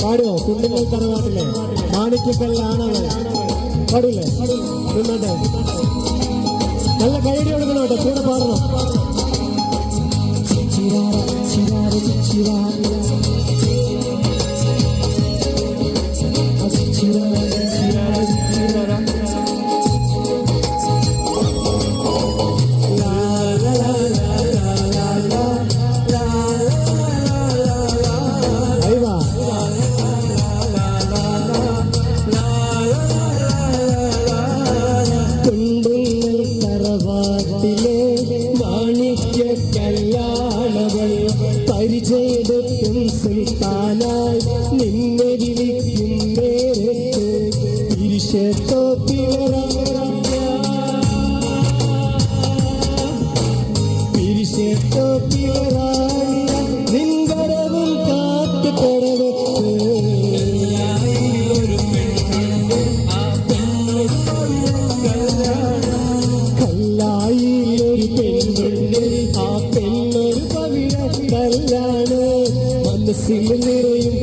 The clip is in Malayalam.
പാടുവോ? കുണ്ടുങ്ങൽ തറവാട്ടിലെ മാണിക്കല്ലാണത് പാടില്ലേ? നിന്നോട്ടെ, നല്ല കൈയടി കൊടുക്കണം കേട്ടോ, കൂടെ പാടണം. പരിചയത്തും സുൽത്താനായി നിന്നെ വിളിക്കും നേരത്ത് പിരിശത്തോപ്പിലറാണിയ നിൻവരവും കാത്തു കടവത്ത് കല്ലായിലൊരു പെണ്ണുണ്ട്, ആ പെണ്ണൊരു പവിഴ കല്ലാണ് മനസ്സിൽ നിറയും